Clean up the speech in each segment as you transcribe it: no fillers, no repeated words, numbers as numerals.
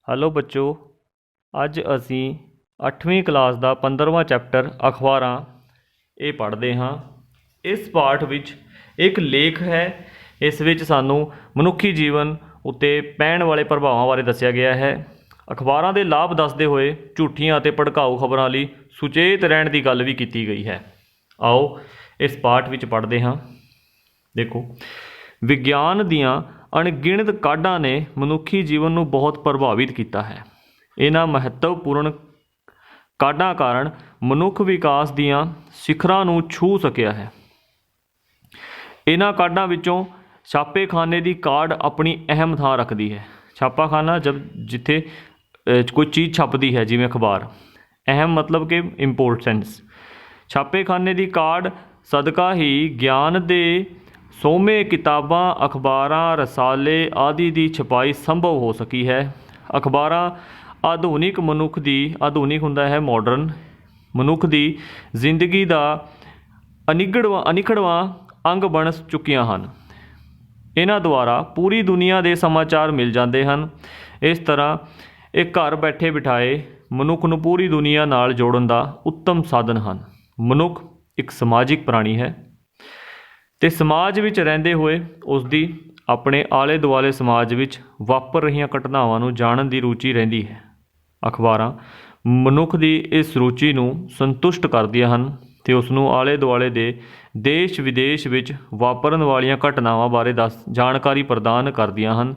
Hello बच्चों, अज असी 8वीं क्लास का 15वां चैप्टर अखबारां ये पढ़ते हाँ। इस पाठ विच एक लेख है। इस विच सानू मनुखी जीवन उत्ते पैण वाले प्रभावां बारे दस्सिया गया है। अखबारां दे लाभ दसदे हुए झूठियां ते भड़काऊ खबरां लई सुचेत रहण दी गल भी कीती गई है। आओ इस पाठ विच पढ़ते हाँ। देखो, विज्ञान दियां अणगिणत काਢਾਂ ने मनुखी जीवन ਨੂੰ बहुत प्रभावित किया है। इन्हां महत्वपूर्ण ਕਾਢਾਂ कारण मनुख विकास दियां ਸਿਖਰਾਂ ਨੂੰ छू सकिया है। इन्हां ਕਾਢਾਂ ਵਿੱਚੋਂ छापेखाने की काਢ अपनी अहम थां रखती है। छापाखाना जब जिथे कोई चीज़ छपती है, जिमें अखबार, अहम मतलब कि इंपोर्टेंस। छापेखाने की काਢ सदका ही ज्ञान के सोमे किताबां अखबारां रसाले आदि की छपाई संभव हो सकी है। अखबारां आधुनिक मनुख की, आधुनिक हुंदा है मॉडर्न मनुख की जिंदगी का अनिखड़वां अंग बन चुकियां हैं। इन्हां द्वारा पूरी दुनिया के समाचार मिल जाते हैं। इस तरह एक घर बैठे बिठाए मनुख नूं पूरी दुनिया नाल जोड़न का उत्तम साधन हैं। मनुख एक समाजिक प्राणी है ते समाज विच रहिंदे होए उसकी अपने आले दुआले समाज विच वापर रहीआं घटनावां नूं जानन दी रुचि रहिंदी है। अखबारां मनुख की इस रुचि नूं संतुष्ट करदियां हन ते उसनूं आले दुआले दे देश विदेश विच वापरन वालियां घटनावां बारे जानकारी प्रदान करदियां हन।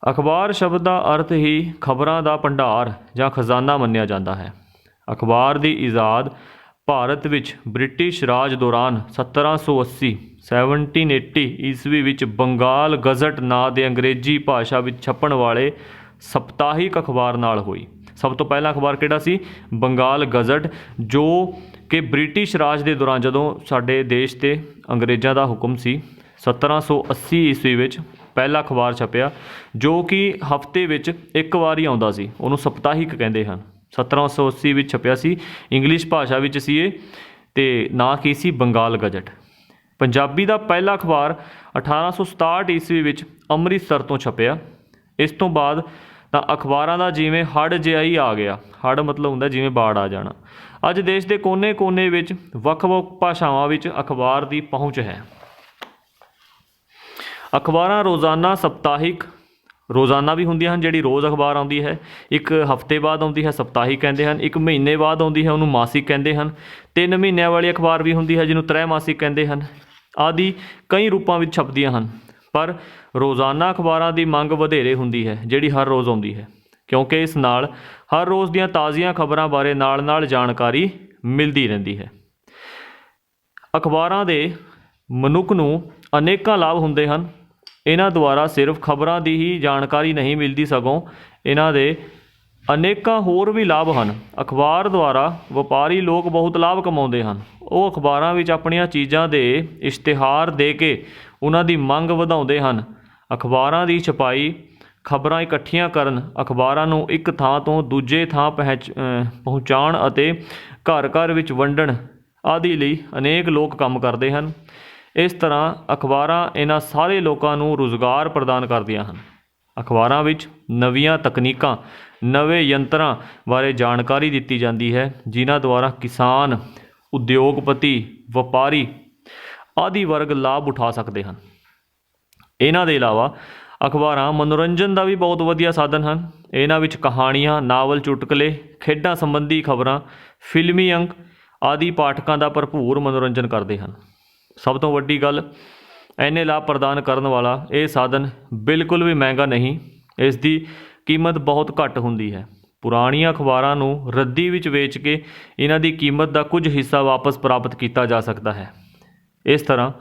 अखबार शब्द का अर्थ ही खबरां दा भंडार जां खजाना मन्निया जाता है। अखबार की ईजाद भारत विच ब्रिटिश राज दौरान 1780 ईस्वी विच बंगाल गज़ट नां दे अंग्रेजी भाषा विच छपण वाले सप्ताहिक अखबार नाल हुई। सब तो पहला अखबार किहड़ा सी? बंगाल गज़ट, जो कि ब्रिटिश राज के दौरान जदों साडे देश ते अंग्रेज़ां दा हुक्म सी 1780 ईस्वी विच पहला अखबार छपया, जो कि हफ्ते विच एक वार ही आउंदा सी। उहनूं सप्ताहिक कहंदे हन। 1780 विच छपिया सी, इंग्लिश भाषा विच सी ते ना की सी बंगाल गज़ट। पंजाबी का पहला अखबार 1867 ईस्वी विच अमृतसर तो छपया। इस तो बाद तो अखबारां दा जिवें हड़ जिहा ही आ गया। हड़ मतलब हुंदा जिवें बाड़ आ जाना। अज देश के कोने कोने विच वख-वख भाषावां विच अखबार की पहुँच है। अखबारां रोज़ाना सप्ताहिक रोज़ाना भी होंदियां हन, जिहड़ी रोज़ अखबार आउंदी है। एक हफ्ते बाद आउंदी है, सप्ताहिक कहते हैं। एक महीने बाद आउंदी है, उन्होंने मासिक कहते हैं। 3 महीनों वाली अखबार भी होंदी है, जिन्होंने त्रैमासिक कहते हैं। आदि कई रूपों में छपदियां हैं, पर रोज़ाना अखबारां की मंग वधेरे हुंदी है, जिहड़ी हर रोज़ आउंदी है, क्योंकि इस नाल हर रोज़ दीयां ताज़ियां खबरां बारे नाल नाल जानकारी मिलती रहती है। अखबारां दे मनुख नूं अनेकां लाभ हुंदे हन। इन्हां द्वारा सिर्फ खबरां की ही जानकारी नहीं मिलती, सगों इन्हां दे अनेकां होर भी लाभ हैं। अखबार द्वारा वपारी लोग बहुत लाभ कमाउंदे हैं। वो अखबारां विच अपणियां चीज़ां दे इश्तिहार दे के उन्हां दी मंग वधाउंदे हैं। अखबारां दी छपाई खबरां इकट्ठियां करन, अखबारां नूं एक थां तो दूजे थां पहुँचाउण अते घर घर विच वंडण आदि लई अनेक लोग काम करते हैं। इस तरह अखबारां इन्हां सारे लोगों को रोज़गार प्रदान करदियां हन। अखबारां विच नवीआं तकनीकां, नवे यंत्रां बारे जानकारी दी जाती है, जिन्हां द्वारा किसान, उद्योगपति, व्यापारी आदि वर्ग लाभ उठा सकते हैं। इन्हां दे इलावा अखबारां मनोरंजन का भी बहुत वधिया साधन हैं। इन्हां विच कहानियां, नावल, चुटकले, खेडां संबंधी खबरां, फिल्मी अंक आदि पाठकों का भरपूर मनोरंजन करते हैं। सब तो वड्डी गल, इन्ने लाभ प्रदान करने वाला यह साधन बिल्कुल भी महंगा नहीं। इसकी कीमत बहुत घट होंदी है। पुरानियां अखबारां नूं रद्दी विच वेच के इन्हां दी कीमत का कुछ हिस्सा वापस प्राप्त किया जा सकता है। इस तरह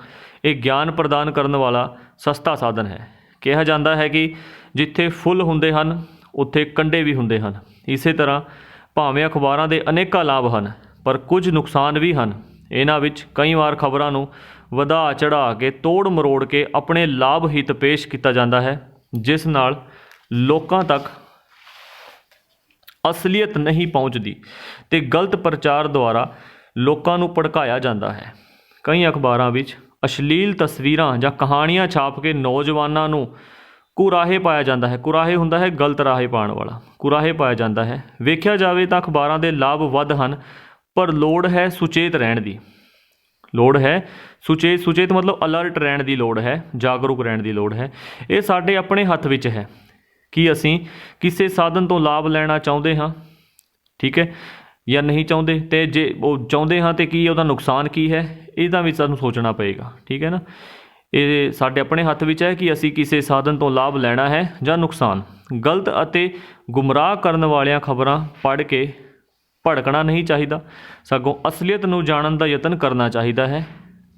एक ज्ञान प्रदान करने वाला सस्ता साधन है। कहा जाता है कि जिथे फुल हुंदे हन उत्थे कंडे भी हुंदे हन। इस तरह भावें अखबारां दे अनेकां लाभ हैं, पर कुछ नुकसान भी हैं। इन्हां विच कई बार खबरां नूं वधा चढ़ा के, तोड़ मरोड़ के अपने लाभ हित पेश किया जाता है, जिस नाल लोकां तक असलीयत नहीं पहुँचती ते गलत प्रचार द्वारा लोकां नूं भड़काया जाता है। कई अखबारां विच अश्लील तस्वीरां जां कहानियां छाप के नौजवानों नूं ਕੁਰਾਹੇ ਪਾਇਆ ਜਾਂਦਾ ਹੈ। ਕੁਰਾਹੇ ਹੁੰਦਾ ਹੈ ਗਲਤ ਰਾਹੇ ਪਾਉਣ ਵਾਲਾ, ਕੁਰਾਹੇ ਪਾਇਆ ਜਾਂਦਾ ਹੈ। ਵੇਖਿਆ ਜਾਵੇ ਤਾਂ ਅਖਬਾਰਾਂ ਦੇ ਲਾਭ ਵੱਧ ਹਨ, ਪਰ ਲੋੜ ਹੈ ਸੁਚੇਤ ਰਹਿਣ ਦੀ। ਲੋੜ ਹੈ ਸੁਚੇਤ ਮਤਲਬ ਅਲਰਟ ਰਹਿਣ ਦੀ ਲੋੜ ਹੈ, ਜਾਗਰੂਕ ਰਹਿਣ ਦੀ ਲੋੜ ਹੈ। ਇਹ ਸਾਡੇ ਆਪਣੇ ਹੱਥ ਵਿੱਚ ਹੈ ਕਿ ਅਸੀਂ ਕਿਸੇ ਸਾਧਨ ਤੋਂ ਲਾਭ ਲੈਣਾ ਚਾਹੁੰਦੇ ਹਾਂ, ਠੀਕ ਹੈ, ਜਾਂ ਨਹੀਂ ਚਾਹੁੰਦੇ। ਅਤੇ ਜੇ ਉਹ ਚਾਹੁੰਦੇ ਹਾਂ ਤਾਂ ਕੀ ਉਹਦਾ ਨੁਕਸਾਨ ਕੀ ਹੈ, ਇਹਦਾ ਵੀ ਸਾਨੂੰ ਸੋਚਣਾ ਪਏਗਾ, ਠੀਕ ਹੈ ਨਾ। ਇਹ ਸਾਡੇ ਆਪਣੇ ਹੱਥ ਵਿੱਚ ਹੈ ਕਿ ਅਸੀਂ ਕਿਸੇ ਸਾਧਨ ਤੋਂ ਲਾਭ ਲੈਣਾ ਹੈ ਜਾਂ ਨੁਕਸਾਨ। ਗਲਤ ਅਤੇ ਗੁੰਮਰਾਹ ਕਰਨ ਵਾਲੀਆਂ ਖਬਰਾਂ ਪੜ੍ਹ ਕੇ ਭੜਕਣਾ ਨਹੀਂ ਚਾਹੀਦਾ, ਸਗੋਂ ਅਸਲੀਅਤ ਨੂੰ ਜਾਣਨ ਦਾ ਯਤਨ ਕਰਨਾ ਚਾਹੀਦਾ ਹੈ।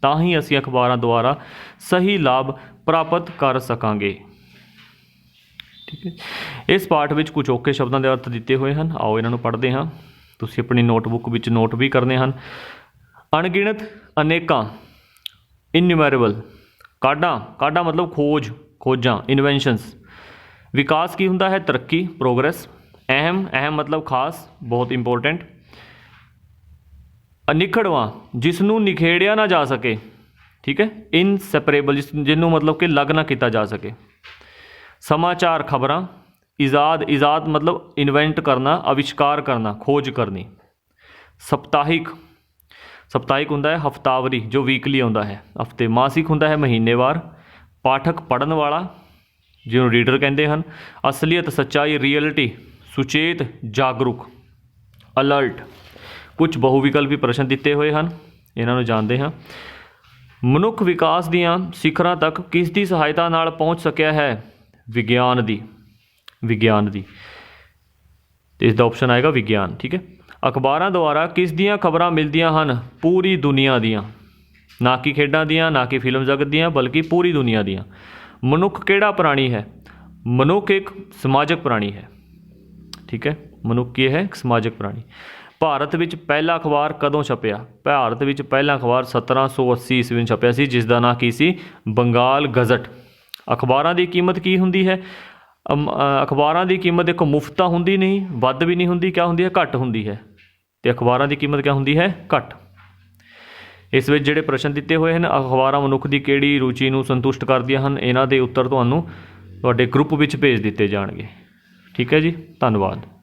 ਤਾਂ ਹੀ ਅਸੀਂ ਅਖਬਾਰਾਂ ਦੁਆਰਾ ਸਹੀ ਲਾਭ ਪ੍ਰਾਪਤ ਕਰ ਸਕਾਂਗੇ, ਠੀਕ ਹੈ। ਇਸ ਪਾਠ ਵਿੱਚ ਕੁਝ ਔਖੇ ਸ਼ਬਦਾਂ ਦੇ ਅਰਥ ਦਿੱਤੇ ਹੋਏ ਹਨ, ਆਓ ਇਹਨਾਂ ਨੂੰ ਪੜ੍ਹਦੇ ਹਾਂ। ਤੁਸੀਂ ਆਪਣੀ ਨੋਟਬੁੱਕ ਵਿੱਚ ਨੋਟ ਵੀ ਕਰਨੇ ਹਨ। ਅਣਗਿਣਤ, ਅਨੇਕਾਂ, ਇਨਿਊਮੈਰੇਬਲ। ਕਾਢਾਂ ਮਤਲਬ ਖੋਜਾਂ, ਇਨਵੈਂਸ਼ਨਸ। ਵਿਕਾਸ ਕੀ ਹੁੰਦਾ ਹੈ? ਤਰੱਕੀ, ਪ੍ਰੋਗਰੈਸ। ਅਹਿਮ ਮਤਲਬ ਖਾਸ, ਬਹੁਤ ਇੰਪੋਰਟੈਂਟ। ਅਨਿੱਖੜਵਾਂ, ਜਿਸ ਨੂੰ ਨਿਖੇੜਿਆ ਨਾ ਜਾ ਸਕੇ, ਠੀਕ ਹੈ। ਇਨਸੈਪਰੇਬਲ, ਜਿਹਨੂੰ ਮਤਲਬ ਕਿ ਅਲੱਗ ਨਾ ਕੀਤਾ ਜਾ ਸਕੇ। ਸਮਾਚਾਰ, ਖਬਰਾਂ। ਇਜਾਦ ਮਤਲਬ ਇਨਵੈਂਟ ਕਰਨਾ, ਅਵਿਸ਼ਕਾਰ ਕਰਨਾ, ਖੋਜ ਕਰਨੀ। ਸਪਤਾਹਿਕ ਹੁੰਦਾ ਹੈ ਹਫਤਾਵਰੀ, ਜੋ ਵੀਕਲੀ ਆਉਂਦਾ ਹੈ, ਹਫਤੇ। ਮਾਸਿਕ ਹੁੰਦਾ ਹੈ ਮਹੀਨੇਵਾਰ। ਪਾਠਕ, ਪੜ੍ਹਨ ਵਾਲਾ, ਜਿਹਨੂੰ ਰੀਡਰ ਕਹਿੰਦੇ ਹਨ। ਅਸਲੀਅਤ, ਸੱਚਾਈ, ਰੀਅਲਿਟੀ, ਸੁਚੇਤ, ਜਾਗਰੂਕ, ਅਲਰਟ। ਕੁਝ ਬਹੁਵਿਕਲਪੀ ਪ੍ਰਸ਼ਨ ਦਿੱਤੇ ਹੋਏ ਹਨ, ਇਹਨਾਂ ਨੂੰ ਜਾਣਦੇ ਹਾਂ। ਮਨੁੱਖ ਵਿਕਾਸ ਦੀਆਂ ਸਿਖਰਾਂ ਤੱਕ ਕਿਸ ਦੀ ਸਹਾਇਤਾ ਨਾਲ ਪਹੁੰਚ ਸਕਿਆ ਹੈ? ਵਿਗਿਆਨ ਦੀ। ਅਤੇ ਇਸ ਦਾ ਆਪਸ਼ਨ ਆਏਗਾ ਵਿਗਿਆਨ, ਠੀਕ ਹੈ। ਅਖਬਾਰਾਂ ਦੁਆਰਾ ਕਿਸ ਦੀਆਂ ਖਬਰਾਂ ਮਿਲਦੀਆਂ ਹਨ? ਪੂਰੀ ਦੁਨੀਆ ਦੀਆਂ, ਨਾ ਕਿ ਖੇਡਾਂ ਦੀਆਂ, ਨਾ ਕਿ ਫਿਲਮ ਜਗਤ ਦੀਆਂ, ਬਲਕਿ ਪੂਰੀ ਦੁਨੀਆ ਦੀਆਂ। ਮਨੁੱਖ ਕਿਹੜਾ ਪ੍ਰਾਣੀ ਹੈ? ਮਨੁੱਖ ਇੱਕ ਸਮਾਜਿਕ ਪ੍ਰਾਣੀ ਹੈ, ਠੀਕ ਹੈ। ਮਨੁੱਖ ਕੀ ਹੈ? ਇੱਕ ਸਮਾਜਿਕ ਪ੍ਰਾਣੀ। ਭਾਰਤ ਵਿੱਚ ਪਹਿਲਾ ਅਖਬਾਰ ਕਦੋਂ ਛਪਿਆ? ਭਾਰਤ ਵਿੱਚ ਪਹਿਲਾ ਅਖਬਾਰ 1780 ਈਸਵੀ ਨੂੰ ਛਪਿਆ ਸੀ, ਜਿਸ ਦਾ ਨਾਂ ਕੀ ਸੀ? ਬੰਗਾਲ ਗਜ਼ਟ। ਅਖਬਾਰਾਂ ਦੀ ਕੀਮਤ ਕੀ ਹੁੰਦੀ ਹੈ? ਅਖਬਾਰਾਂ ਦੀ ਕੀਮਤ ਦੇਖੋ ਮੁਫਤ ਤਾਂ ਹੁੰਦੀ ਨਹੀਂ, ਵੱਧ ਵੀ ਨਹੀਂ ਹੁੰਦੀ, ਕਿਆ ਹੁੰਦੀ ਹੈ? ਘੱਟ ਹੁੰਦੀ ਹੈ। ਅਤੇ ਅਖਬਾਰਾਂ ਦੀ ਕੀਮਤ ਕਿਆ ਹੁੰਦੀ ਹੈ? ਘੱਟ। ਇਸ ਵਿੱਚ ਜਿਹੜੇ ਪ੍ਰਸ਼ਨ ਦਿੱਤੇ ਹੋਏ ਹਨ, ਅਖਬਾਰਾਂ ਮਨੁੱਖ ਦੀ ਕਿਹੜੀ ਰੁਚੀ ਨੂੰ ਸੰਤੁਸ਼ਟ ਕਰਦੀਆਂ ਹਨ, ਇਹਨਾਂ ਦੇ ਉੱਤਰ ਤੁਹਾਨੂੰ ਤੁਹਾਡੇ ਗਰੁੱਪ ਵਿੱਚ ਭੇਜ ਦਿੱਤੇ ਜਾਣਗੇ, ਠੀਕ ਹੈ ਜੀ। ਧੰਨਵਾਦ।